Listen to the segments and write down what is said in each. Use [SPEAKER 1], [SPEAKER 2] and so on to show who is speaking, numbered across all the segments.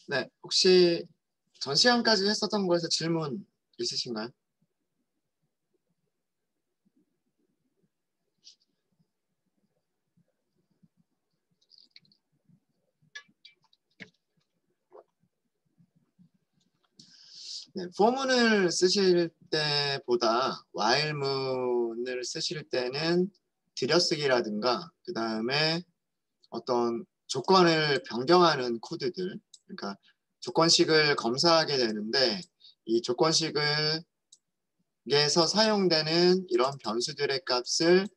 [SPEAKER 1] 네, 혹시 전 시간까지 했었던 거에서 질문 있으신가요? 네, for문을 쓰실 때보다 while문을 쓰실 때는 들여쓰기라든가 그 다음에 어떤 조건을 변경하는 코드들, 그러니까 조건식을 검사하게 되는데 이 조건식에서 사용되는 이런 변수들의 값을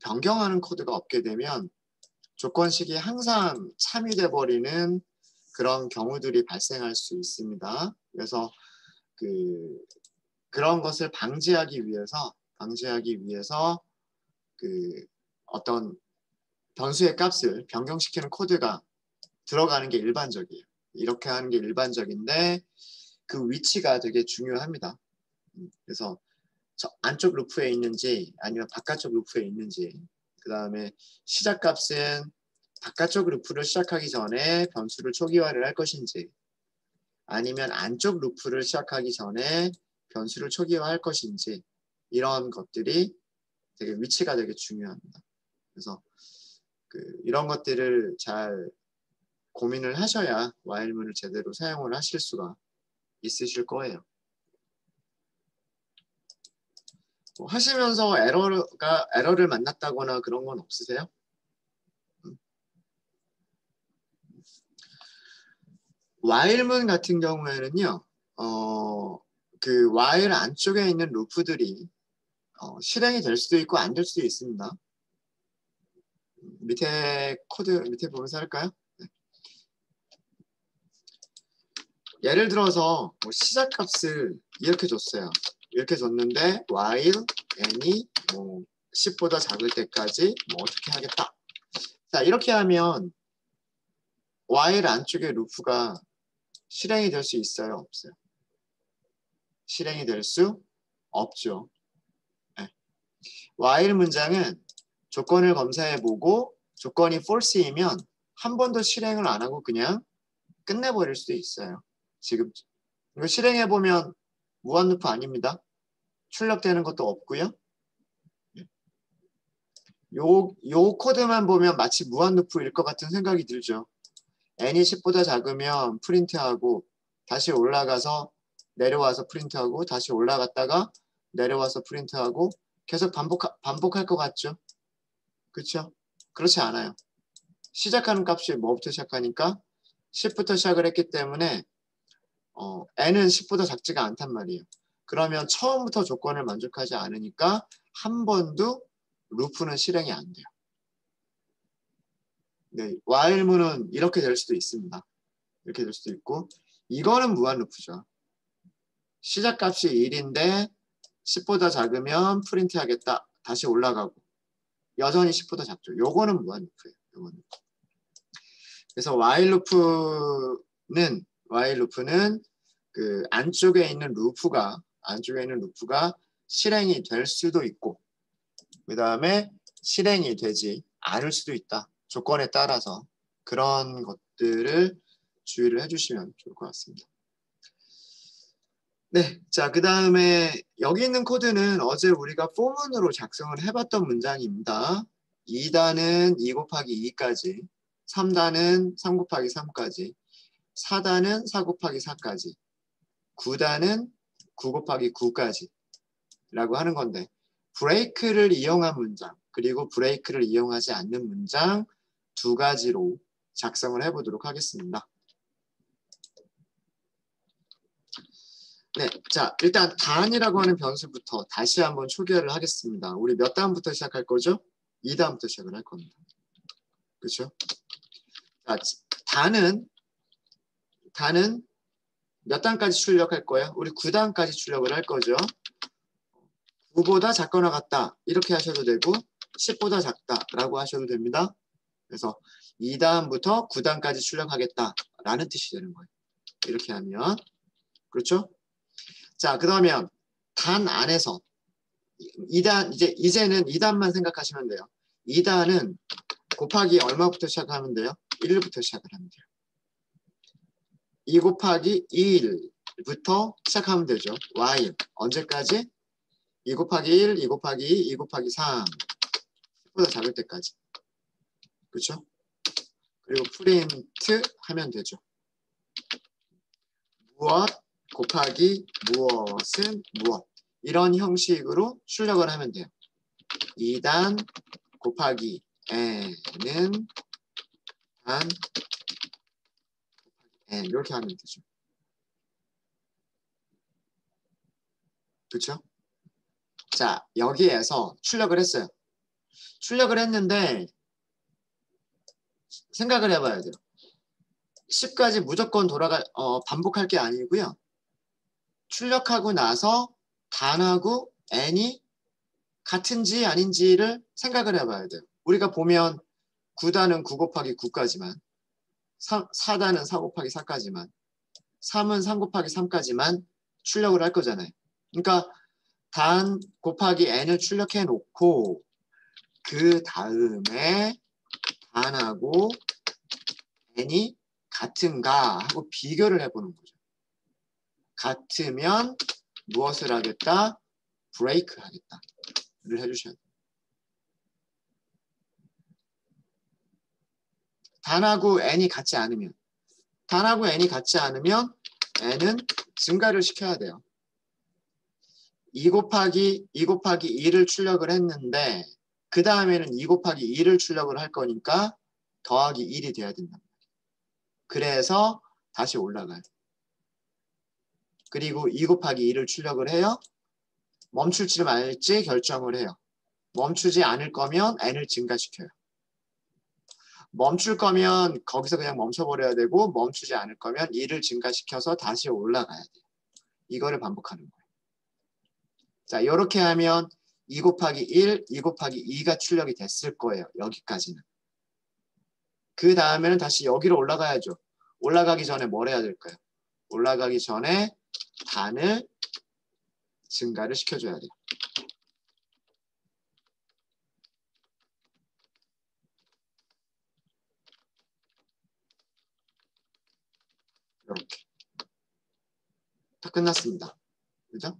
[SPEAKER 1] 변경하는 코드가 없게 되면 조건식이 항상 참이돼 버리는 그런 경우들이 발생할 수 있습니다. 그래서 그런 것을 방지하기 위해서 어떤 변수의 값을 변경시키는 코드가 들어가는 게 일반적이에요. 이렇게 하는 게 일반적인데 그 위치가 되게 중요합니다. 그래서 저 안쪽 루프에 있는지 아니면 바깥쪽 루프에 있는지, 그 다음에 시작값은 바깥쪽 루프를 시작하기 전에 변수를 초기화를 할 것인지 아니면 안쪽 루프를 시작하기 전에 변수를 초기화할 것인지, 이런 것들이 되게 위치가 되게 중요합니다. 그래서 이런 것들을 잘 고민을 하셔야 while문을 제대로 사용을 하실 수가 있으실 거예요. 뭐 하시면서 에러를 만났다거나 그런 건 없으세요? while문 같은 경우에는요, while 안쪽에 있는 루프들이 실행이 될 수도 있고 안 될 수도 있습니다. 밑에 코드 밑에 보면서 할까요? 네. 예를 들어서 뭐 시작값을 이렇게 줬어요. 이렇게 줬는데 while n이 뭐 10보다 작을 때까지 뭐 어떻게 하겠다. 자, 이렇게 하면 while 안쪽의 루프가 실행이 될 수 있어요, 없어요? 실행이 될 수 없죠. 네. while 문장은 조건을 검사해보고 조건이 false이면 한 번도 실행을 안 하고 그냥 끝내버릴 수도 있어요. 지금 이거 실행해보면 무한루프 아닙니다. 출력되는 것도 없고요. 요 코드만 보면 마치 무한루프일 것 같은 생각이 들죠. n이 10보다 작으면 프린트하고 다시 올라가서 내려와서 프린트하고 다시 올라갔다가 내려와서 프린트하고 계속 반복할 것 같죠? 그렇죠? 그렇지 않아요. 시작하는 값이 뭐부터 시작하니까 10부터 시작을 했기 때문에 n은 10보다 작지가 않단 말이에요. 그러면 처음부터 조건을 만족하지 않으니까 한 번도 루프는 실행이 안 돼요. 네, while문은 이렇게 될 수도 있습니다. 이렇게 될 수도 있고, 이거는 무한 루프죠. 시작값이 1인데 10보다 작으면 프린트 하겠다. 다시 올라가고 여전히 10보다 작죠. 요거는 무한 루프예요. 요거는. 그래서 while 루프는 그 안쪽에 있는 루프가 실행이 될 수도 있고, 그 다음에 실행이 되지 않을 수도 있다. 조건에 따라서. 그런 것들을 주의를 해주시면 좋을 것 같습니다. 네, 자, 그 다음에 여기 있는 코드는 어제 우리가 for문으로 작성을 해봤던 문장입니다. 2단은 2 곱하기 2까지, 3단은 3 곱하기 3까지, 4단은 4 곱하기 4까지, 9단은 9 곱하기 9까지 라고 하는 건데, 브레이크를 이용한 문장, 그리고 브레이크를 이용하지 않는 문장 두 가지로 작성을 해보도록 하겠습니다. 네, 자, 일단 단이라고 하는 변수부터 다시 한번 초기화를 하겠습니다. 우리 몇 단부터 시작할 거죠? 2단부터 시작을 할 겁니다. 그렇죠? 자, 단은 몇 단까지 출력할 거예요? 우리 9단까지 출력을 할 거죠. 9보다 작거나 같다 이렇게 하셔도 되고 10보다 작다라고 하셔도 됩니다. 그래서 2단부터 9단까지 출력하겠다라는 뜻이 되는 거예요. 이렇게 하면 그렇죠? 자, 그러면 단 안에서 2단 이제는 2단만 생각하시면 돼요. 2단은 곱하기 얼마부터 시작하면 돼요? 1부터 시작을 하면 돼요. 2 곱하기 1부터 시작하면 되죠. while 언제까지? 2 곱하기 1, 2 곱하기 2, 2 곱하기 3 보다 작을 때까지. 그렇죠? 그리고 프린트 하면 되죠. 무엇 곱하기 무엇은 무엇. 이런 형식으로 출력을 하면 돼요. 2단 곱하기 n은 단 n 이렇게 하면 되죠. 그렇죠? 자, 여기에서 출력을 했어요. 출력을 했는데 생각을 해봐야 돼요. 10까지 무조건 반복할 게 아니고요. 출력하고 나서 단하고 n이 같은지 아닌지를 생각을 해봐야 돼요. 우리가 보면 9단은 9 곱하기 9까지만 4단은 4 곱하기 4까지만 3은 3 곱하기 3까지만 출력을 할 거잖아요. 그러니까 단 곱하기 n을 출력해 놓고 그 다음에 단하고 n이 같은가 하고 비교를 해보는 거죠. 같으면 무엇을 하겠다? 브레이크 하겠다를 해주셔야 돼요. 단하고 n이 같지 않으면 n은 증가를 시켜야 돼요. 2 곱하기 2를 출력을 했는데 그 다음에는 2 곱하기 2를 출력을 할 거니까 더하기 1이 돼야 된다. 그래서 다시 올라가요. 그리고 2 곱하기 2를 출력을 해요. 멈출지 말지 결정을 해요. 멈추지 않을 거면 n을 증가시켜요. 멈출 거면 거기서 그냥 멈춰버려야 되고 멈추지 않을 거면 1을 증가시켜서 다시 올라가야 돼요. 이거를 반복하는 거예요. 자, 이렇게 하면 2 곱하기 1, 2 곱하기 2가 출력이 됐을 거예요. 여기까지는. 그 다음에는 다시 여기로 올라가야죠. 올라가기 전에 뭘 해야 될까요? 올라가기 전에 단을 증가를 시켜줘야 돼요. 이렇게. 다 끝났습니다. 그죠?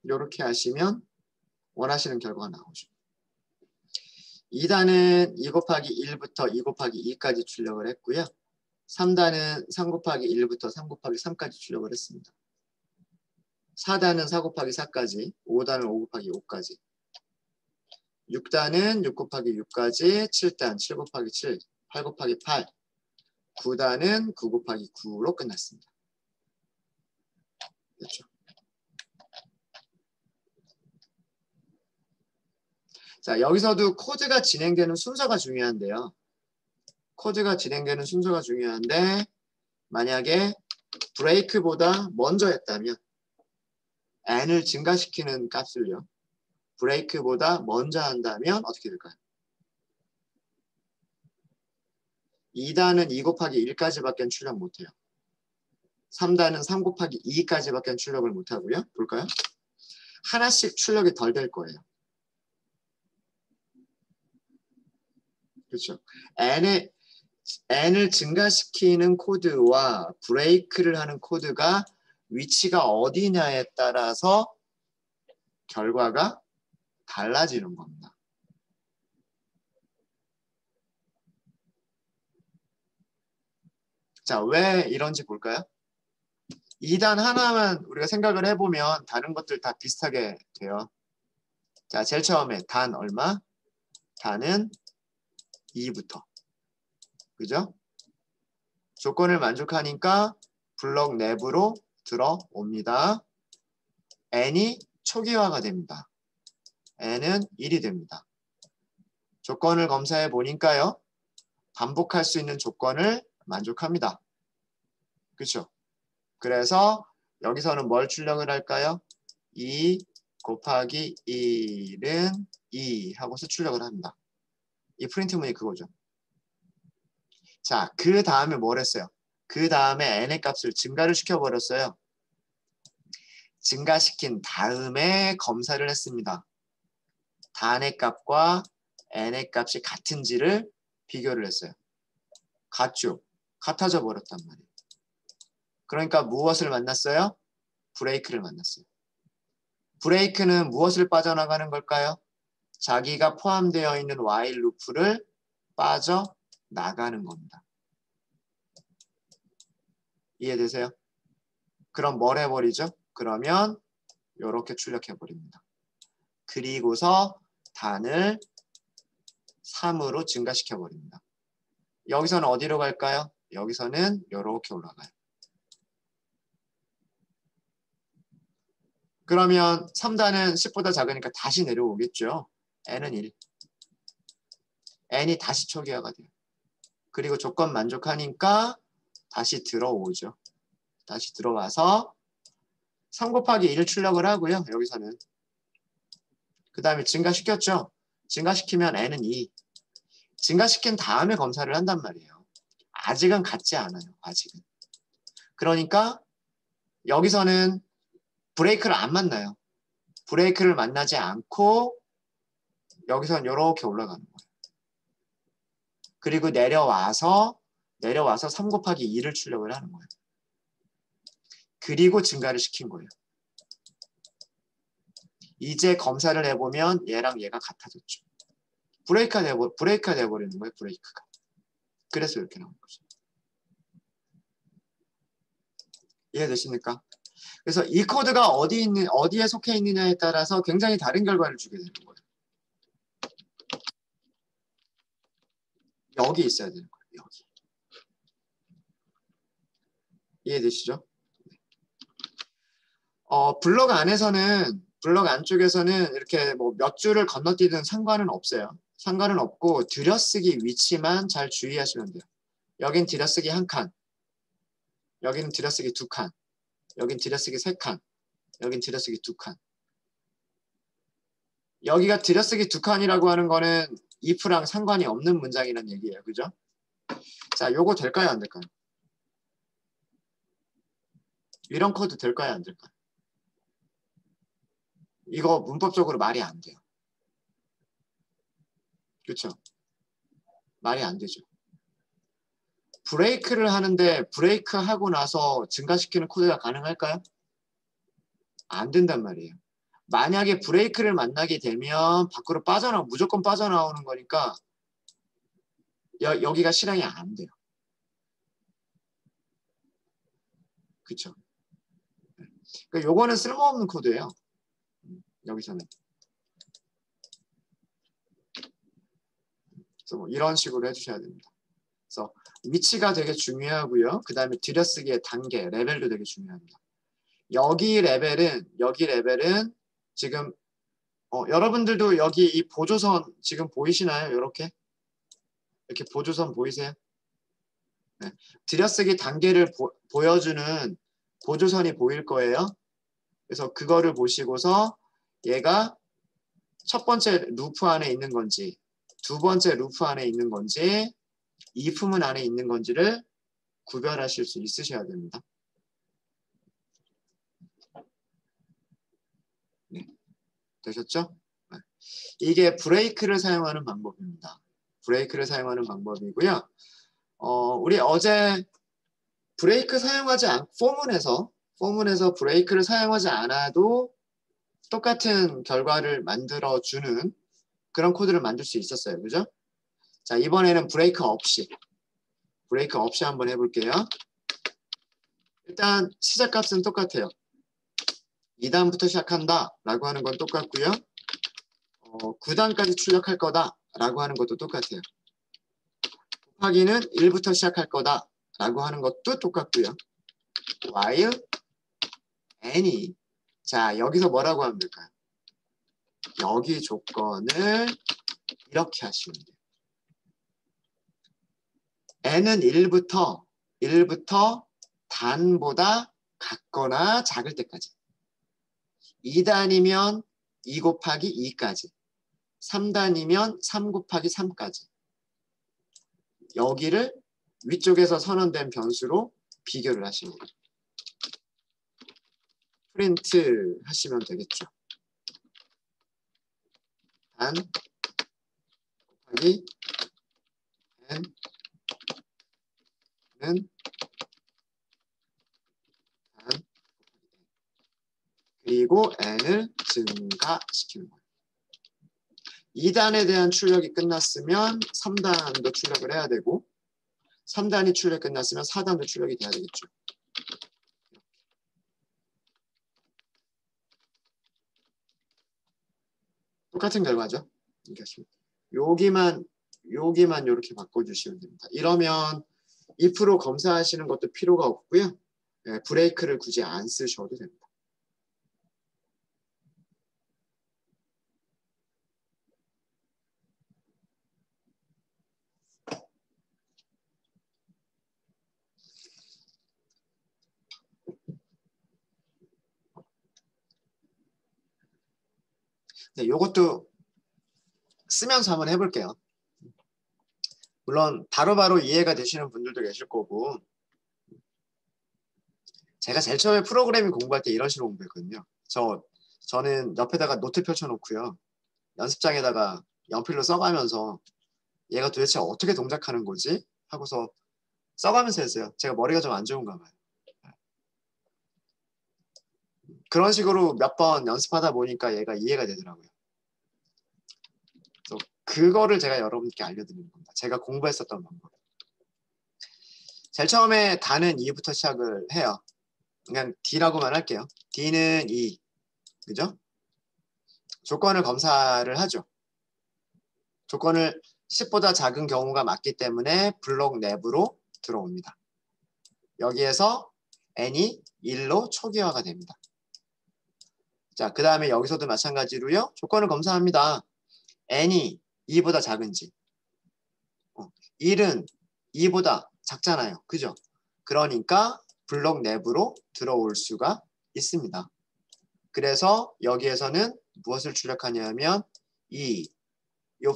[SPEAKER 1] 이렇게 하시면 원하시는 결과가 나오죠. 2단은 2 곱하기 1부터 2 곱하기 2까지 출력을 했고요. 3단은 3 곱하기 1부터 3 곱하기 3까지 출력을 했습니다. 4단은 4 곱하기 4까지, 5단은 5 곱하기 5까지, 6단은 6 곱하기 6까지, 7단 7 곱하기 7, 8 곱하기 8, 9단은 9 곱하기 9로 끝났습니다. 그렇죠? 자, 여기서도 코드가 진행되는 순서가 중요한데요. 코드가 진행되는 순서가 중요한데 만약에 브레이크보다 먼저 했다면 n을 증가시키는 값을요. 브레이크보다 먼저 한다면 어떻게 될까요? 2단은 2 곱하기 1까지밖에 출력 못해요. 3단은 3 곱하기 2까지밖에 출력을 못하고요. 볼까요? 하나씩 출력이 덜 될 거예요. 그렇죠. n을 증가시키는 코드와 브레이크를 하는 코드가 위치가 어디냐에 따라서 결과가 달라지는 겁니다. 자, 왜 이런지 볼까요? 2단 하나만 우리가 생각을 해보면 다른 것들 다 비슷하게 돼요. 자, 제일 처음에 단 얼마? 단은 2부터. 그죠? 조건을 만족하니까 블록 내부로 들어옵니다. n이 초기화가 됩니다. n은 1이 됩니다. 조건을 검사해 보니까요. 반복할 수 있는 조건을 만족합니다. 그렇죠? 그래서 여기서는 뭘 출력을 할까요? 2 곱하기 1은 2 하고서 출력을 합니다. 이 프린트문이 그거죠. 자, 그 다음에 뭘 했어요? 그 다음에 n의 값을 증가를 시켜버렸어요. 증가시킨 다음에 검사를 했습니다. 단의 값과 n의 값이 같은지를 비교를 했어요. 같죠? 같아져 버렸단 말이에요. 그러니까 무엇을 만났어요? 브레이크를 만났어요. 브레이크는 무엇을 빠져나가는 걸까요? 자기가 포함되어 있는 while 루프를 빠져나가는 겁니다. 이해되세요? 그럼 뭘 해버리죠? 그러면 이렇게 출력해버립니다. 그리고서 단을 3으로 증가시켜버립니다. 여기서는 어디로 갈까요? 여기서는 이렇게 올라가요. 그러면 3단은 10보다 작으니까 다시 내려오겠죠. n은 1. n이 다시 초기화가 돼요. 그리고 조건 만족하니까 다시 들어오죠. 다시 들어와서 3 곱하기 1을 출력을 하고요. 여기서는. 그 다음에 증가시켰죠. 증가시키면 n은 2. 증가시킨 다음에 검사를 한단 말이에요. 아직은 같지 않아요. 아직은. 그러니까 여기서는 브레이크를 안 만나요. 브레이크를 만나지 않고 여기서는 이렇게 올라가는 거예요. 그리고 내려와서 3 곱하기 2를 출력을 하는 거예요. 그리고 증가를 시킨 거예요. 이제 검사를 해보면 얘랑 얘가 같아졌죠. 브레이크가 돼버리는 거예요. 브레이크가. 그래서 이렇게 나오는 거죠. 이해되십니까? 그래서 이 코드가 어디에 속해 있느냐에 따라서 굉장히 다른 결과를 주게 되는 거예요. 여기 있어야 되는 거예요. 여기. 이해되시죠? 블록 안쪽에서는 이렇게 뭐 몇 줄을 건너뛰든 상관은 없어요. 상관은 없고 들여쓰기 위치만 잘 주의하시면 돼요. 여긴 들여쓰기 1칸, 여기는 들여쓰기 2칸, 여긴 들여쓰기 3칸, 여긴 들여쓰기 2칸. 여기가 들여쓰기 2칸이라고 하는 거는 if랑 상관이 없는 문장이라는 얘기예요. 그죠? 자, 요거 될까요? 안 될까요? 이런 코드 될까요? 안 될까요? 이거 문법적으로 말이 안 돼요. 그렇죠? 말이 안 되죠. 브레이크를 하는데 브레이크 하고 나서 증가시키는 코드가 가능할까요? 안 된단 말이에요. 만약에 브레이크를 만나게 되면 밖으로 무조건 빠져나오는 거니까 여기가 실행이 안 돼요. 그렇죠? 그러니까 요거는 쓸모없는 코드예요. 여기서는. 그래서 뭐 이런 식으로 해주셔야 됩니다. 그래서 위치가 되게 중요하고요. 그 다음에 들여쓰기의 단계, 레벨도 되게 중요합니다. 여기 레벨은 지금 여러분들도 여기 이 보조선 지금 보이시나요? 이렇게 보조선 보이세요? 네. 들여쓰기 단계를 보여주는 보조선이 보일 거예요. 그래서 그거를 보시고서 얘가 첫 번째 루프 안에 있는 건지 두 번째 루프 안에 있는 건지 if문 안에 있는 건지를 구별하실 수 있으셔야 됩니다. 네. 되셨죠? 네. 이게 브레이크를 사용하는 방법입니다. 브레이크를 사용하는 방법이고요. 우리 어제 브레이크 사용하지 포문에서 브레이크를 사용하지 않아도 똑같은 결과를 만들어주는 그런 코드를 만들 수 있었어요. 그죠? 자, 이번에는 브레이크 없이 한번 해볼게요. 일단 시작값은 똑같아요. 2단부터 시작한다 라고 하는 건 똑같고요. 9단까지 출력할 거다 라고 하는 것도 똑같아요. 곱하기는 1부터 시작할 거다 라고 하는 것도 똑같고요. while any. 자, 여기서 뭐라고 하면 될까요? 여기 조건을 이렇게 하시면 돼요. n은 1부터 단보다 같거나 작을 때까지. 2단이면 2 곱하기 2까지. 3단이면 3 곱하기 3까지. 여기를 위쪽에서 선언된 변수로 비교를 하시면 돼요. 프린트 하시면 되겠죠. 단 곱하기 n는 그리고 n을 증가시키는 거예요. 2단에 대한 출력이 끝났으면 3단도 출력을 해야 되고 3단이 출력 끝났으면 4단도 출력이 돼야 되겠죠. 똑같은 결과죠. 여기만 이렇게 바꿔주시면 됩니다. 이러면 if로 검사하시는 것도 필요가 없고요. 브레이크를 굳이 안 쓰셔도 됩니다. 네, 이것도 쓰면서 한번 해볼게요. 물론 바로바로 이해가 되시는 분들도 계실 거고 제가 제일 처음에 프로그래밍 공부할 때 이런 식으로 공부했거든요. 저는 옆에다가 노트 펼쳐놓고요. 연습장에다가 연필로 써가면서 얘가 도대체 어떻게 동작하는 거지? 하고서 써가면서 했어요. 제가 머리가 좀 안 좋은가 봐요. 그런 식으로 몇 번 연습하다 보니까 얘가 이해가 되더라고요. 그래서 그거를 제가 여러분께 알려드리는 겁니다. 제가 공부했었던 방법. 제일 처음에 다는 2부터 시작을 해요. 그냥 D라고만 할게요. D는 2. 그죠? 조건을 검사를 하죠. 조건을 10보다 작은 경우가 맞기 때문에 블록 내부로 들어옵니다. 여기에서 n이 1로 초기화가 됩니다. 자, 그 다음에 여기서도 마찬가지로요. 조건을 검사합니다. n이 2보다 작은지. 1은 2보다 작잖아요. 그죠? 그러니까 블록 내부로 들어올 수가 있습니다. 그래서 여기에서는 무엇을 출력하냐면 이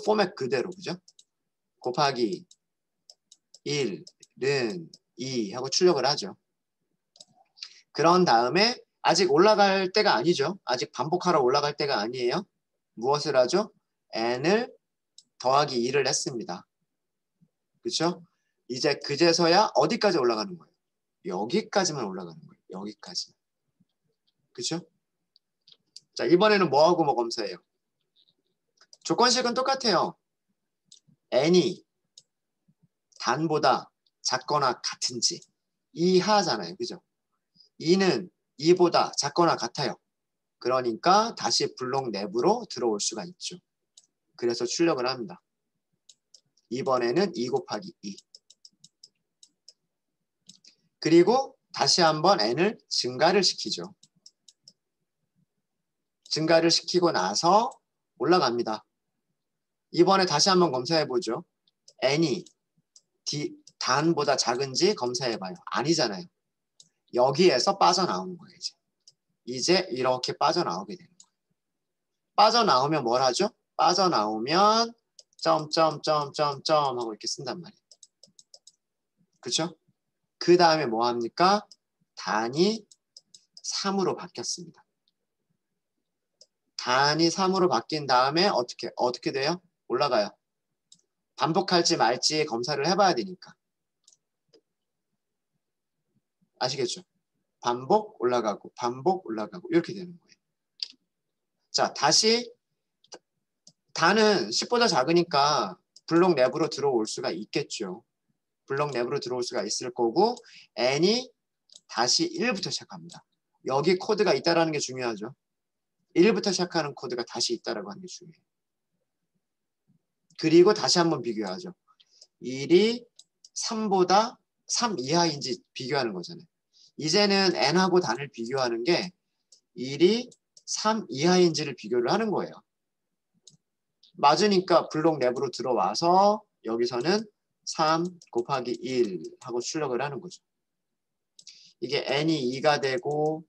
[SPEAKER 1] 포맷 그대로, 그죠? 곱하기 1은 2 하고 출력을 하죠. 그런 다음에 아직 올라갈 때가 아니죠. 아직 반복하러 올라갈 때가 아니에요. 무엇을 하죠? n을 더하기 2를 했습니다. 그렇죠? 이제 그제서야 어디까지 올라가는 거예요? 여기까지만 올라가는 거예요. 여기까지. 그렇죠? 자, 이번에는 뭐하고 뭐 검사해요? 조건식은 똑같아요. n이 단보다 작거나 같은지 이하잖아요. 그죠? 2는 2보다 작거나 같아요. 그러니까 다시 블록 내부로 들어올 수가 있죠. 그래서 출력을 합니다. 이번에는 2 곱하기 2. 그리고 다시 한번 n을 증가를 시키죠. 증가를 시키고 나서 올라갑니다. 이번에 다시 한번 검사해보죠. n이 단보다 작은지 검사해봐요. 아니잖아요. 여기에서 빠져나오는 거예요. 이제 이렇게 빠져나오게 되는 거예요. 빠져나오면 뭘 하죠? 빠져나오면 점점점점점 하고 이렇게 쓴단 말이에요. 그렇죠? 그 다음에 뭐 합니까? 단이 3으로 바뀌었습니다. 단이 3으로 바뀐 다음에 어떻게 돼요? 올라가요. 반복할지 말지 검사를 해봐야 되니까. 아시겠죠? 반복 올라가고 반복 올라가고 이렇게 되는 거예요. 자, 다시 단은 10보다 작으니까 블록 내부로 들어올 수가 있겠죠. 블록 내부로 들어올 수가 있을 거고 n이 다시 1부터 시작합니다. 여기 코드가 있다라는 게 중요하죠. 1부터 시작하는 코드가 다시 있다라고 하는 게 중요해요. 그리고 다시 한번 비교하죠. 1이 3보다 3 이하인지 비교하는 거잖아요. 이제는 n하고 단을 비교하는 게 1이 3 이하인지를 비교를 하는 거예요. 맞으니까 블록 내부로 들어와서 여기서는 3 곱하기 1 하고 출력을 하는 거죠. 이게 n이 2가 되고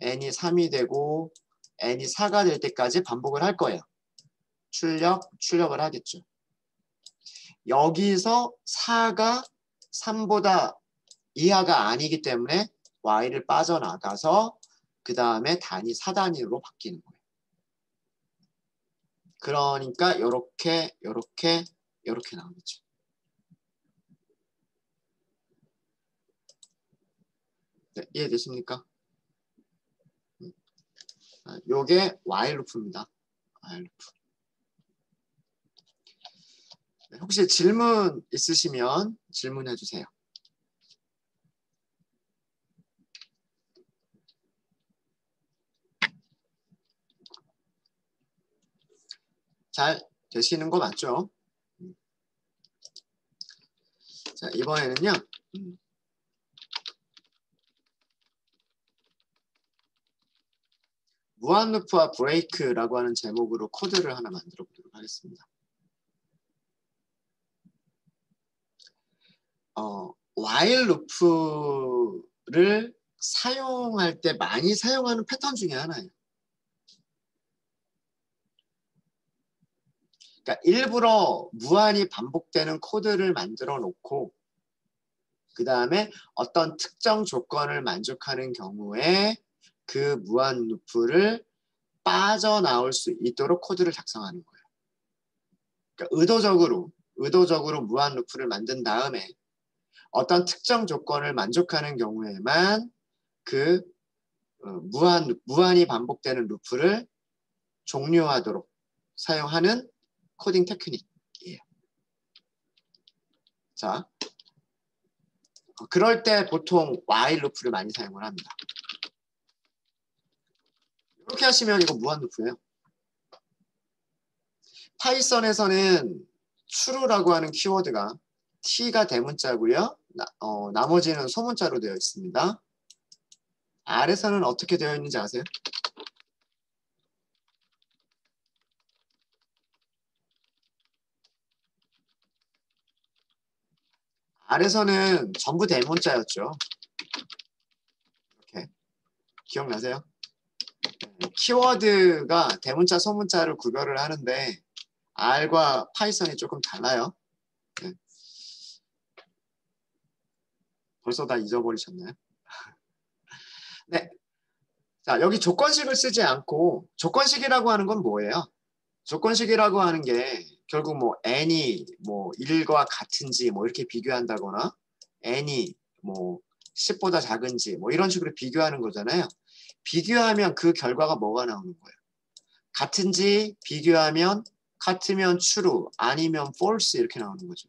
[SPEAKER 1] n이 3이 되고 n이 4가 될 때까지 반복을 할 거예요. 출력을 하겠죠. 여기서 4가 3보다 이하가 아니기 때문에 y를 빠져나가서 그 다음에 단위 4단위로 바뀌는 거예요. 그러니까 이렇게 나오겠죠. 네, 이해되십니까? 요게 while 루프입니다. while 루프. 혹시 질문 있으시면 질문해 주세요. 잘 되시는 거 맞죠? 자, 이번에는요. 무한 루프와 브레이크라고 하는 제목으로 코드를 하나 만들어 보도록 하겠습니다. while 루프를 사용할 때 많이 사용하는 패턴 중에 하나예요. 그러니까 일부러 무한히 반복되는 코드를 만들어 놓고 그 다음에 어떤 특정 조건을 만족하는 경우에 그 무한 루프를 빠져나올 수 있도록 코드를 작성하는 거예요. 그러니까 의도적으로 무한 루프를 만든 다음에 어떤 특정 조건을 만족하는 경우에만 그 무한히 반복되는 루프를 종료하도록 사용하는 코딩 테크닉이에요. 자, 그럴 때 보통 while 루프를 많이 사용을 합니다. 이렇게 하시면 이거 무한 루프예요. 파이썬에서는 true라고 하는 키워드가 t가 대문자고요. 나머지는 소문자로 되어 있습니다. R에서는 어떻게 되어 있는지 아세요? R에서는 전부 대문자였죠. 이렇게 기억나세요? 키워드가 대문자, 소문자를 구별을 하는데 R과 파이썬이 조금 달라요. 네. 벌써 다 잊어버리셨나요? 네. 자, 여기 조건식을 쓰지 않고 조건식이라고 하는 건 뭐예요? 조건식이라고 하는 게 결국 뭐 n이 뭐 1과 같은지 뭐 이렇게 비교한다거나 n이 뭐 10보다 작은지 뭐 이런 식으로 비교하는 거잖아요. 비교하면 그 결과가 뭐가 나오는 거예요? 같은지 비교하면 같으면 true 아니면 false 이렇게 나오는 거죠.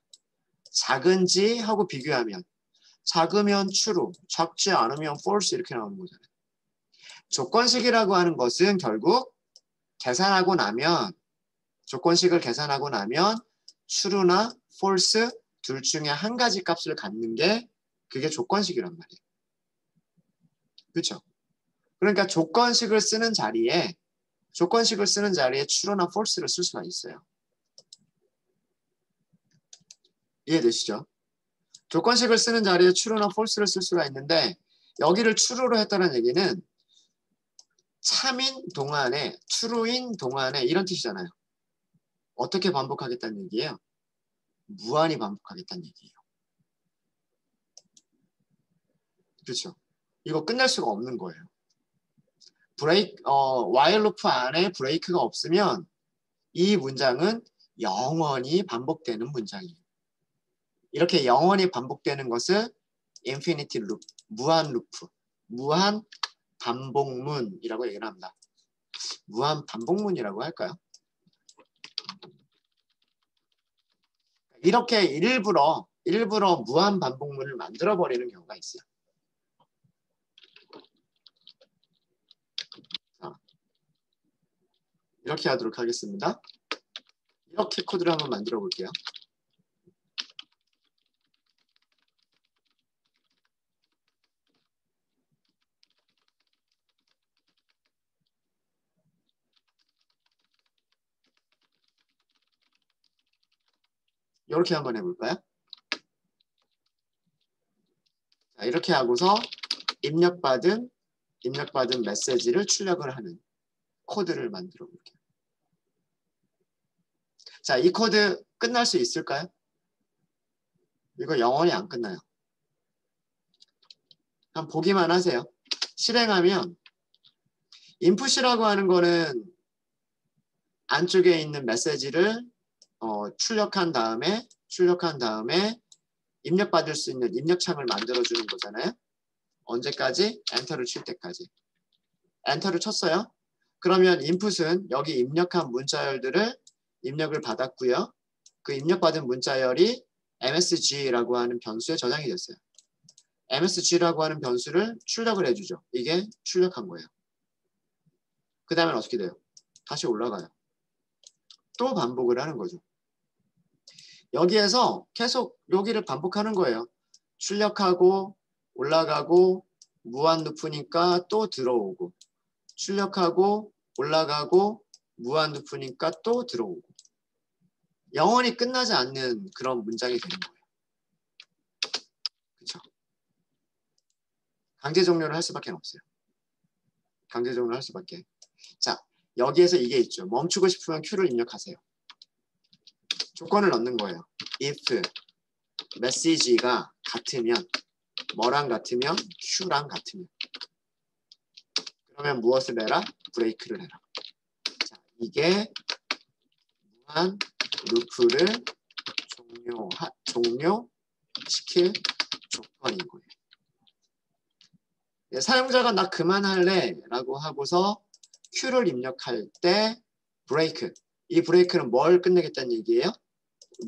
[SPEAKER 1] 작은지 하고 비교하면 작으면 true, 작지 않으면 false 이렇게 나오는 거잖아요. 조건식이라고 하는 것은 결국 계산하고 나면 조건식을 계산하고 나면 true나 false 둘 중에 한 가지 값을 갖는 게 그게 조건식이란 말이에요. 그렇죠? 그러니까 조건식을 쓰는 자리에 true나 false를 쓸 수가 있어요. 이해되시죠? 조건식을 쓰는 자리에 true나 false를 쓸 수가 있는데 여기를 true로 했다는 얘기는 참인 동안에 true인 동안에 이런 뜻이잖아요. 어떻게 반복하겠다는 얘기예요? 무한히 반복하겠다는 얘기예요. 그렇죠? 이거 끝날 수가 없는 거예요. while 루프 안에 브레이크가 없으면 이 문장은 영원히 반복되는 문장이에요. 이렇게 영원히 반복되는 것을 infinity loop, 무한 루프, 무한 반복문이라고 얘기를 합니다. 무한 반복문이라고 할까요? 이렇게 일부러 무한 반복문을 만들어 버리는 경우가 있어요. 자, 이렇게 하도록 하겠습니다. 이렇게 코드를 한번 만들어 볼게요. 이렇게 한번 해볼까요? 자, 이렇게 하고서 입력받은 메시지를 출력을 하는 코드를 만들어 볼게요. 자, 이 코드 끝날 수 있을까요? 이거 영원히 안 끝나요. 한번 보기만 하세요. 실행하면 인풋이라고 하는 거는 안쪽에 있는 메시지를 출력한 다음에 입력받을 수 있는 입력창을 만들어주는 거잖아요. 언제까지? 엔터를 칠 때까지. 엔터를 쳤어요. 그러면 인풋은 여기 입력한 문자열들을 입력을 받았고요. 그 입력받은 문자열이 msg라고 하는 변수에 저장이 됐어요. msg라고 하는 변수를 출력을 해주죠. 이게 출력한 거예요. 그 다음엔 어떻게 돼요? 다시 올라가요. 또 반복을 하는 거죠. 여기에서 계속 여기를 반복하는 거예요. 출력하고 올라가고 무한 루프니까 또 들어오고 출력하고 올라가고 무한 루프니까 또 들어오고 영원히 끝나지 않는 그런 문장이 되는 거예요. 그렇죠? 강제 종료를 할 수밖에 없어요. 강제 종료를 할 수밖에. 자, 여기에서 이게 있죠. 멈추고 싶으면 Q를 입력하세요. 조건을 넣는 거예요. if message가 같으면 뭐랑 같으면 Q랑 같으면 그러면 무엇을 해라? 브레이크를 해라. 자, 이게 무한 루프를 종료시킬 조건인 거예요. 예, 사용자가 나 그만할래 라고 하고서 Q를 입력할 때 브레이크. 이 브레이크는 뭘 끝내겠다는 얘기예요?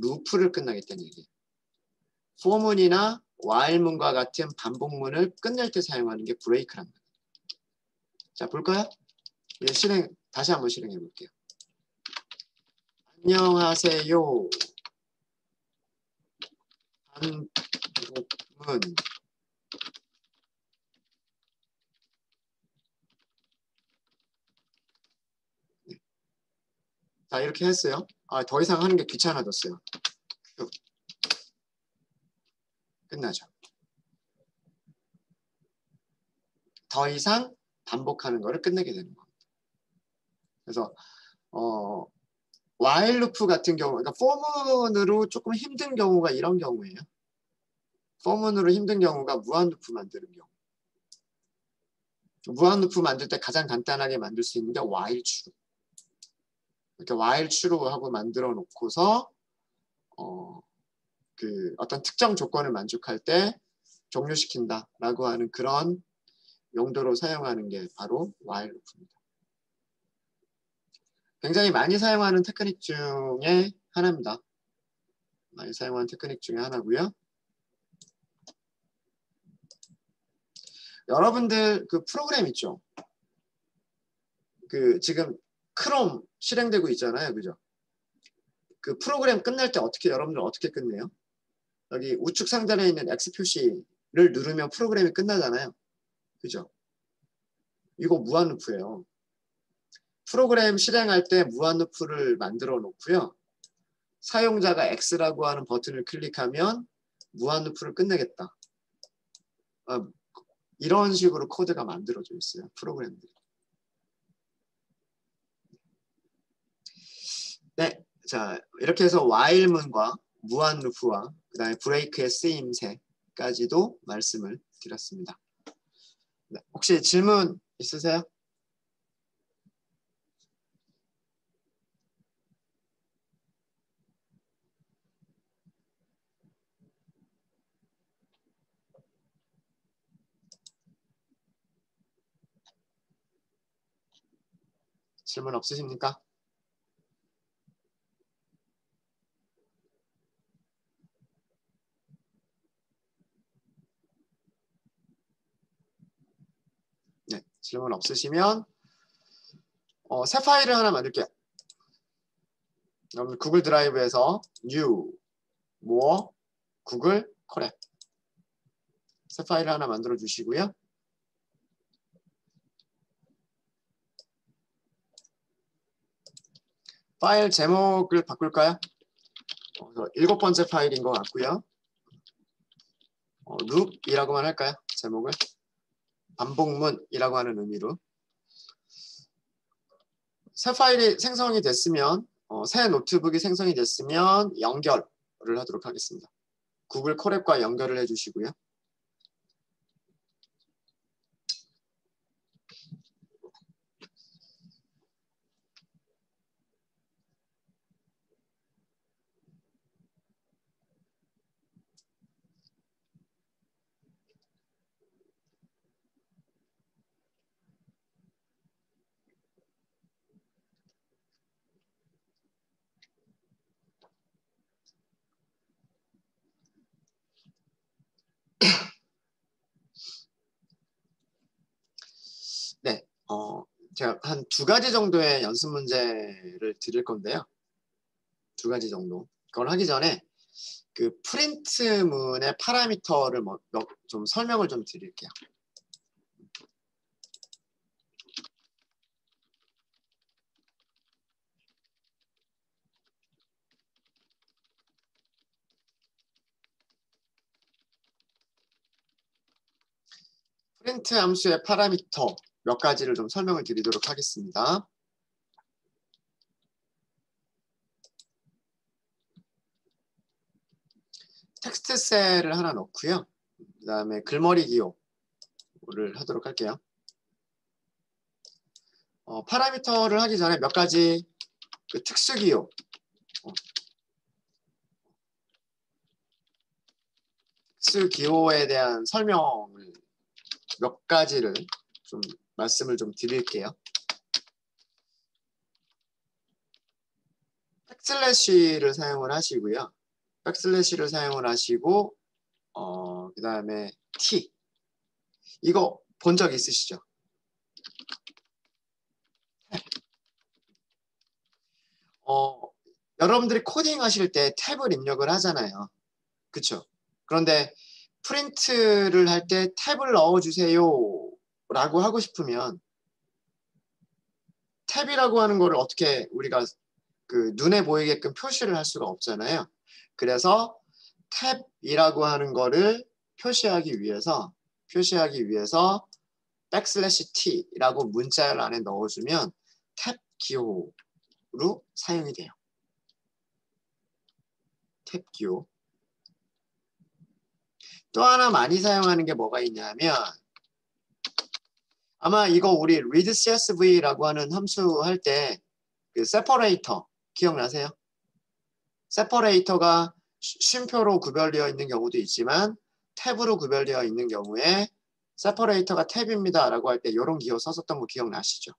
[SPEAKER 1] 루프를 끝나겠다는 얘기예요. for문이나 while문과 같은 반복문을 끝낼 때 사용하는 게 브레이크란 말이에요. 자, 볼까요? 이제 다시 한번 실행해 볼게요. 안녕하세요. 반복문. 네. 자, 이렇게 했어요. 아, 더 이상 하는 게 귀찮아졌어요. 끝나죠. 더 이상 반복하는 거를 끝내게 되는 겁니다. 그래서 while 루프 같은 경우, 그러니까 for문으로 조금 힘든 경우가 이런 경우예요. for문으로 힘든 경우가 무한 루프 만드는 경우. 무한 루프 만들 때 가장 간단하게 만들 수 있는 게 while true. 이렇게 while true 하고 만들어 놓고서 그 어떤 특정 조건을 만족할 때 종료시킨다라고 하는 그런 용도로 사용하는 게 바로 while 루프입니다. 굉장히 많이 사용하는 테크닉 중에 하나입니다. 많이 사용하는 테크닉 중에 하나고요. 여러분들 그 프로그램 있죠? 그 지금 크롬 실행되고 있잖아요. 그죠? 그 프로그램 끝날 때 여러분들 어떻게 끝내요? 여기 우측 상단에 있는 X 표시를 누르면 프로그램이 끝나잖아요. 그죠? 이거 무한 루프예요. 프로그램 실행할 때 무한 루프를 만들어 놓고요. 사용자가 X라고 하는 버튼을 클릭하면 무한 루프를 끝내겠다. 이런 식으로 코드가 만들어져 있어요. 프로그램들이. 네, 자 이렇게 해서 while문과 무한 루프와 그 다음에 브레이크의 쓰임새까지도 말씀을 드렸습니다. 네, 혹시 질문 있으세요? 질문 없으십니까? 네, 질문 없으시면 새 파일을 하나 만들게요. 여러분 구글 드라이브에서 new, more, 구글 콜앱 새 파일을 하나 만들어 주시고요. 파일 제목을 바꿀까요? 7번째 파일인 것 같고요. 룹이라고만 할까요? 제목을 반복문이라고 하는 의미로 새 파일이 생성이 됐으면 새 노트북이 생성이 됐으면 연결을 하도록 하겠습니다. 구글 콜앱과 연결을 해주시고요. 네, 제가 한 2가지 정도의 연습 문제를 드릴 건데요. 2가지 정도. 그걸 하기 전에 그 프린트문의 파라미터를 좀 설명을 좀 드릴게요. 프린트 함수의 파라미터 몇 가지를 좀 설명을 드리도록 하겠습니다. 텍스트 셀을 하나 넣고요. 그 다음에 글머리 기호를 하도록 할게요. 파라미터를 하기 전에 몇 가지 그 특수 기호, 특수 기호에 대한 설명을 몇 가지를 좀 말씀을 좀 드릴게요. 백슬래시를 사용을 하시고요. 백슬래시를 사용을 하시고 그 다음에 T 이거 본 적 있으시죠? 여러분들이 코딩 하실 때 탭을 입력을 하잖아요. 그쵸? 그런데 프린트를 할 때 탭을 넣어주세요 라고 하고 싶으면 탭이라고 하는 거를 어떻게 우리가 그 눈에 보이게끔 표시를 할 수가 없잖아요. 그래서 탭이라고 하는 거를 표시하기 위해서 백슬래시 t라고 문자열 안에 넣어주면 탭 기호로 사용이 돼요. 탭 기호. 또 하나 많이 사용하는 게 뭐가 있냐면 아마 이거 우리 readcsv라고 하는 함수 할 때 그 separator 기억나세요? separator가 쉼표로 구별되어 있는 경우도 있지만 탭으로 구별되어 있는 경우에 separator가 탭입니다 라고 할 때 이런 기호 썼었던 거 기억나시죠?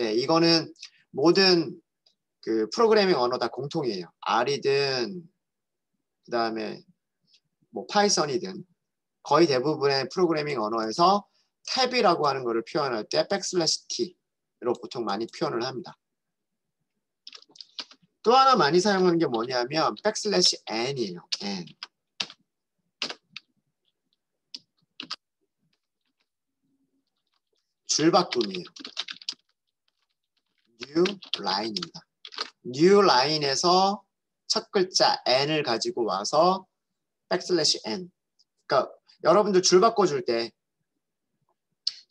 [SPEAKER 1] 예, 이거는 모든 그 프로그래밍 언어 다 공통이에요. R이든 그 다음에 뭐 파이썬이든 거의 대부분의 프로그래밍 언어에서 탭이라고 하는 것을 표현할 때 백슬래시 t로 보통 많이 표현을 합니다. 또 하나 많이 사용하는 게 뭐냐면 백슬래시 n이에요. n. 줄바꿈이에요. new line입니다. new line에서 첫 글자 n을 가지고 와서 백슬래시 n. 그러니까 여러분들 줄 바꿔줄 때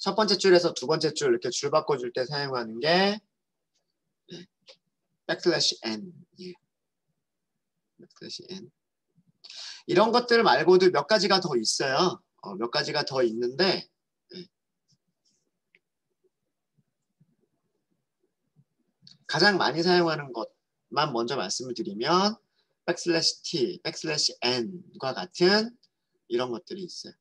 [SPEAKER 1] 첫 번째 줄에서 두 번째 줄 이렇게 줄 바꿔줄 때 사용하는 게 백슬래시 n이에요. 백슬래시 n. 이런 것들 말고도 몇 가지가 더 있어요. 몇 가지가 더 있는데 가장 많이 사용하는 것만 먼저 말씀을 드리면 백슬래시 t, 백슬래시 n과 같은 이런 것들이 있어요.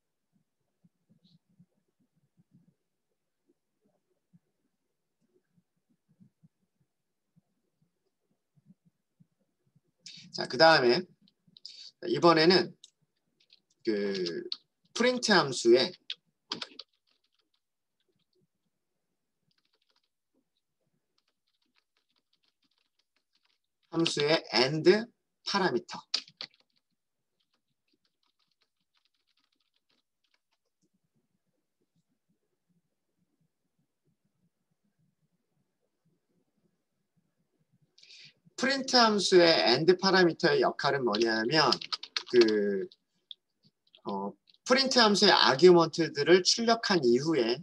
[SPEAKER 1] 자, 그 다음에 이번에는 그 프린트 함수의 and 파라미터. 프린트 함수의 and 파라미터의 역할은 뭐냐면 그 프린트 함수의 아규먼트들을 출력한 이후에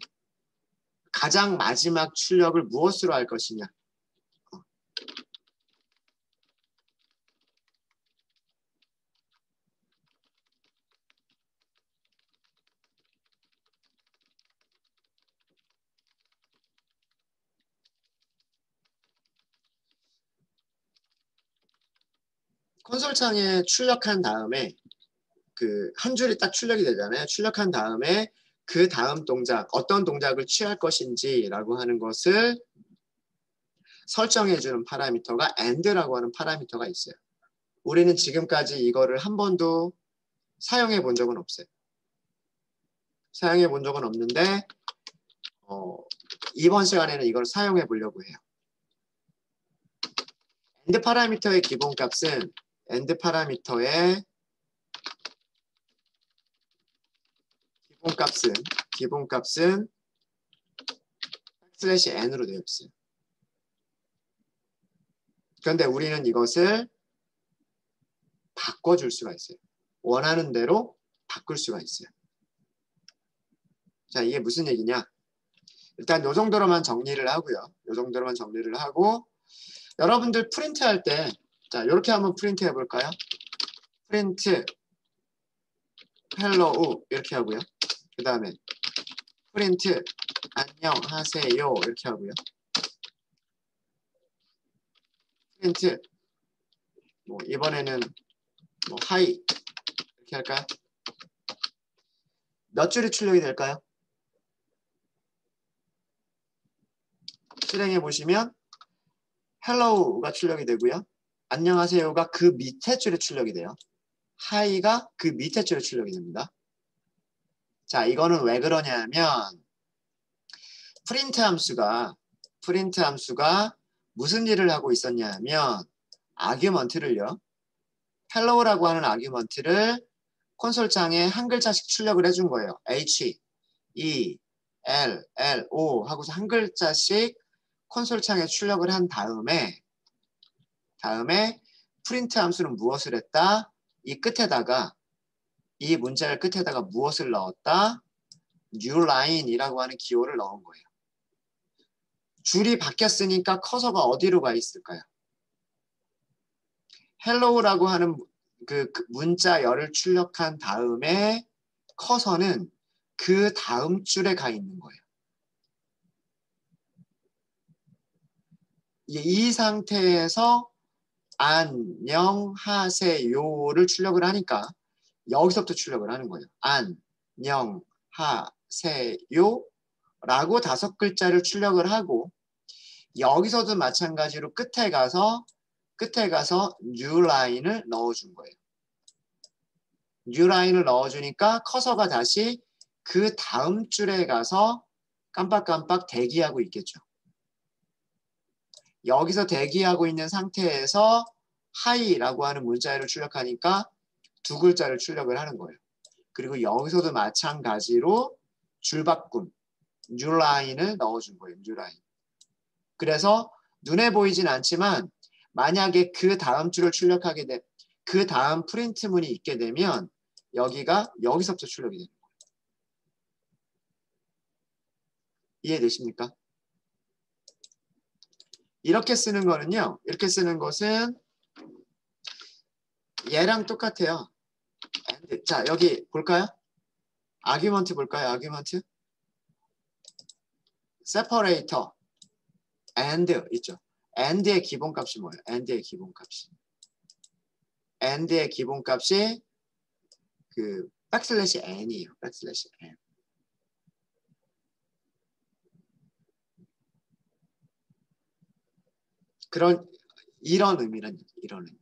[SPEAKER 1] 가장 마지막 출력을 무엇으로 할 것이냐. 콘솔 창에 출력한 다음에 그 한 줄이 딱 출력이 되잖아요. 출력한 다음에 그 다음 동작, 어떤 동작을 취할 것인지라고 하는 것을 설정해주는 파라미터가 and라고 하는 파라미터가 있어요. 우리는 지금까지 이거를 한 번도 사용해 본 적은 없어요. 사용해 본 적은 없는데 이번 시간에는 이걸 사용해 보려고 해요. 엔드 파라미터의 기본값은 엔드 파라미터의 기본값은 슬래시 n으로 되어 있어요. 그런데 우리는 이것을 바꿔줄 수가 있어요. 원하는 대로 바꿀 수가 있어요. 자, 이게 무슨 얘기냐? 일단 요 정도로만 정리를 하고요. 요 정도로만 정리를 하고 여러분들 프린트 할 때 자, 이렇게 한번 프린트 해볼까요? 프린트 헬로우 이렇게 하고요. 그 다음에 프린트 안녕하세요 이렇게 하고요. 프린트 뭐 이번에는 뭐 하이 이렇게 할까요? 몇 줄이 출력이 될까요? 실행해 보시면 헬로우가 출력이 되고요. 안녕하세요가 그 밑에 줄에 출력이 돼요. 하이가 그 밑에 줄에 출력이 됩니다. 자, 이거는 왜 그러냐면 프린트 함수가 무슨 일을 하고 있었냐면 아규먼트를요. 헬로우라고 하는 아규먼트를 콘솔창에 한 글자씩 출력을 해준 거예요. H, E, L, L, O 하고서 한 글자씩 콘솔창에 출력을 한 다음에 프린트 함수는 무엇을 했다? 이 문자를 끝에다가 무엇을 넣었다? new line이라고 하는 기호를 넣은 거예요. 줄이 바뀌었으니까 커서가 어디로 가 있을까요? hello라고 하는 그 문자 열을 출력한 다음에 커서는 그 다음 줄에 가 있는 거예요. 이 상태에서 안녕하세요를 출력을 하니까 여기서부터 출력을 하는 거예요. 안녕하세요라고 5글자를 출력을 하고 여기서도 마찬가지로 끝에 가서 new line을 넣어준 거예요. new line을 넣어주니까 커서가 다시 그 다음 줄에 가서 깜빡깜빡 대기하고 있겠죠. 여기서 대기하고 있는 상태에서 hi라고 하는 문자열을 출력하니까 2글자를 출력을 하는 거예요. 그리고 여기서도 마찬가지로 줄바꿈, new line을 넣어준 거예요. new line. 그래서 눈에 보이진 않지만 만약에 그 다음 줄을 출력하게 돼, 그 다음 프린트문이 있게 되면 여기서부터 출력이 되는 거예요. 이해되십니까? 이렇게 쓰는 거는요. 이렇게 쓰는 것은 얘랑 똑같아요. 자, 여기 볼까요? 아규먼트 볼까요? 아규먼트. 세퍼레이터 and 있죠. and의 기본값이 뭐예요? and의 기본값이 그 백슬래시 n이에요. 백슬래시 n. 이런 의미는 이런 의미.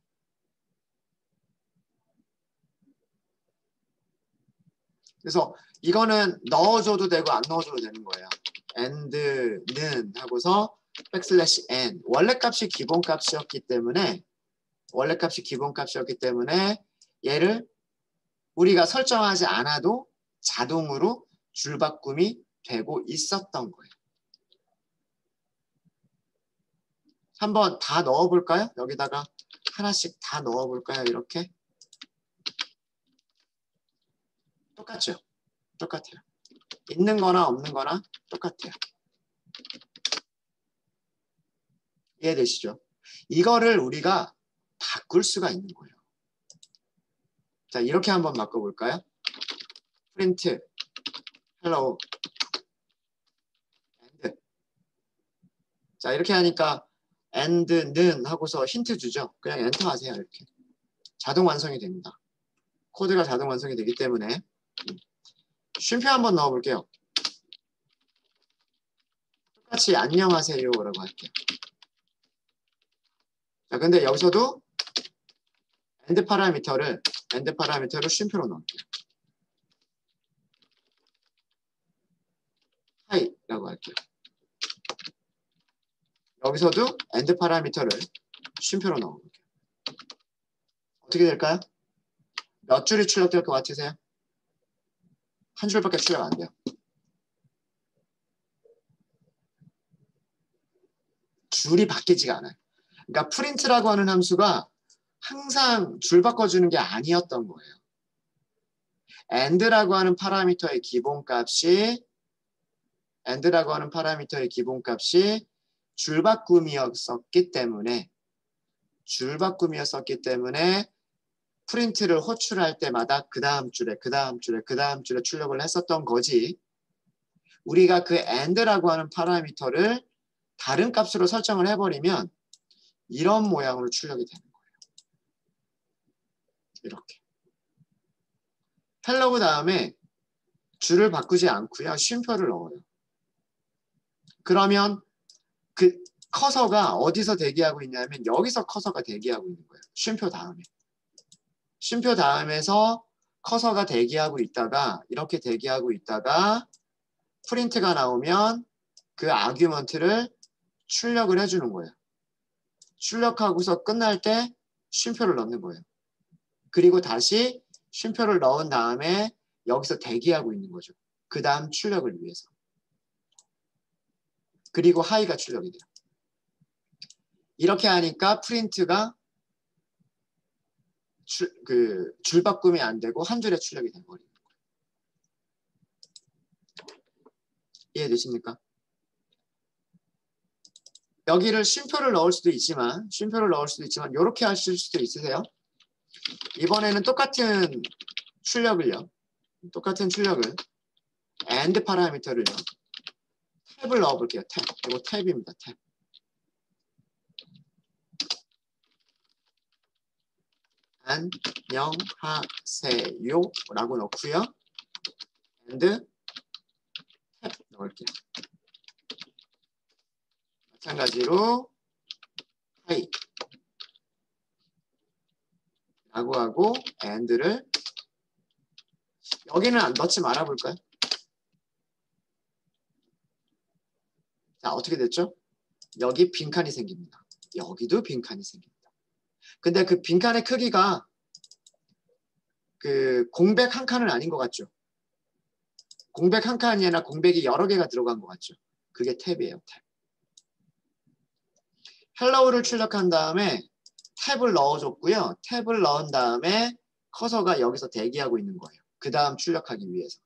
[SPEAKER 1] 그래서 이거는 넣어줘도 되고 안 넣어줘도 되는 거예요. and는 하고서 백슬래시 n. 원래 값이 기본값이었기 때문에 얘를 우리가 설정하지 않아도 자동으로 줄바꿈이 되고 있었던 거예요. 한번 다 넣어볼까요? 여기다가 하나씩 다 넣어볼까요? 이렇게. 똑같죠? 똑같아요. 있는 거나 없는 거나 똑같아요. 이해되시죠? 이거를 우리가 바꿀 수가 있는 거예요. 자, 이렇게 한번 바꿔볼까요? 프린트 hello and. 자, 이렇게 하니까 and는 하고서 힌트 주죠. 그냥 엔터 하세요. 이렇게. 자동 완성이 됩니다. 코드가 자동 완성이 되기 때문에 쉼표 한번 넣어볼게요. 똑같이 안녕하세요라고 할게요. 자, 근데 여기서도 엔드 파라미터를 쉼표로 넣을게요. high라고 할게요. 여기서도 and 파라미터를 쉼표로 넣어볼게요. 어떻게 될까요? 몇 줄이 출력될 것 같으세요? 한 줄밖에 출력 안 돼요. 줄이 바뀌지가 않아요. 그러니까 print라고 하는 함수가 항상 줄 바꿔주는 게 아니었던 거예요. and라고 하는 파라미터의 기본값이 줄바꿈이었었기 때문에 프린트를 호출할 때마다 그 다음 줄에 출력을 했었던 거지. 우리가 그 and라고 하는 파라미터를 다른 값으로 설정을 해버리면 이런 모양으로 출력이 되는 거예요. 이렇게. 헬로 그 다음에 줄을 바꾸지 않고요. 쉼표를 넣어요. 그러면 그 커서가 어디서 대기하고 있냐면 여기서 커서가 대기하고 있는 거예요. 쉼표 다음에. 쉼표 다음에서 커서가 대기하고 있다가 이렇게 대기하고 있다가 프린트가 나오면 그 아규먼트를 출력을 해주는 거예요. 출력하고서 끝날 때 쉼표를 넣는 거예요. 그리고 다시 쉼표를 넣은 다음에 여기서 대기하고 있는 거죠. 그 다음 출력을 위해서. 그리고 하이가 출력이 돼요. 이렇게 하니까 프린트가 줄 바꿈이 안 되고 한 줄에 출력이 돼버리는 거예요. 이해되십니까? 여기를 쉼표를 넣을 수도 있지만 이렇게 하실 수도 있으세요. 이번에는 똑같은 출력을 and 파라미터를요. 탭을 넣어볼게요. 탭. 이거 탭입니다. 탭. 안녕하세요 라고 넣고요. and 탭 넣을게요. 마찬가지로 hi 라고 하고 and를 여기는 넣지 말아볼까요? 자, 어떻게 됐죠? 여기 빈칸이 생깁니다. 여기도 빈칸이 생깁니다. 근데 그 빈칸의 크기가 그 공백 한 칸은 아닌 것 같죠? 공백 한 칸이 아니라 공백이 여러 개가 들어간 것 같죠? 그게 탭이에요, 탭. 헬로우를 출력한 다음에 탭을 넣어줬고요. 탭을 넣은 다음에 커서가 여기서 대기하고 있는 거예요. 그 다음 출력하기 위해서.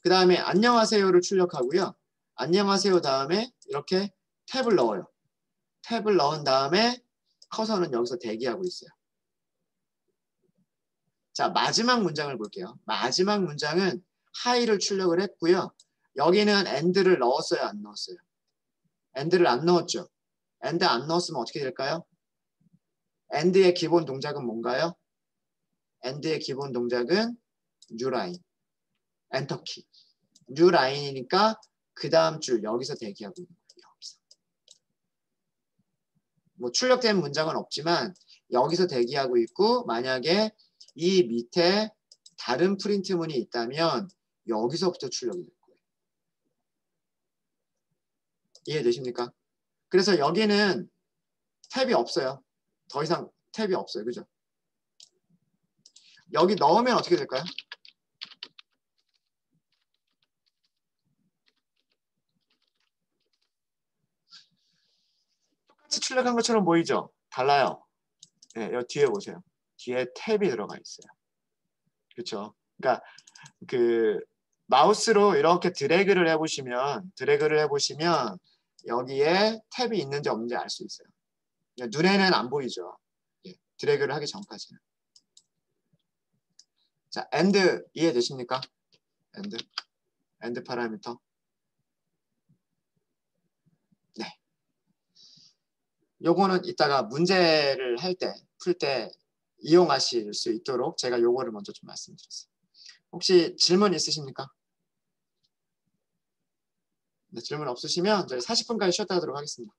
[SPEAKER 1] 그 다음에 안녕하세요를 출력하고요. 안녕하세요 다음에 이렇게 탭을 넣어요. 탭을 넣은 다음에 커서는 여기서 대기하고 있어요. 자, 마지막 문장을 볼게요. 마지막 문장은 high를 출력을 했고요. 여기는 and를 넣었어요, 안 넣었어요? and를 안 넣었죠. and 안 넣었으면 어떻게 될까요? and의 기본 동작은 뭔가요? and의 기본 동작은 new line, 엔터 키. new line이니까 그 다음 줄 여기서 대기하고 있는 거예요. 여기서. 뭐 출력된 문장은 없지만 여기서 대기하고 있고 만약에 이 밑에 다른 프린트문이 있다면 여기서부터 출력이 될 거예요. 이해되십니까? 그래서 여기는 탭이 없어요. 더 이상 탭이 없어요. 그죠? 여기 넣으면 어떻게 될까요? 똑같이 출력한 것처럼 보이죠? 달라요. 네, 여기 뒤에 보세요. 뒤에 탭이 들어가 있어요. 그렇죠? 그러니까 그 마우스로 이렇게 드래그를 해보시면 여기에 탭이 있는지 없는지 알 수 있어요. 눈에는 안 보이죠. 예, 드래그를 하기 전까지는. 자, and 이해되십니까? and 파라미터. 네. 요거는 이따가 문제를 풀 때 이용하실 수 있도록 제가 요거를 먼저 좀 말씀드렸어요. 혹시 질문 있으십니까? 네, 질문 없으시면 저희 40분까지 쉬었다 하도록 하겠습니다.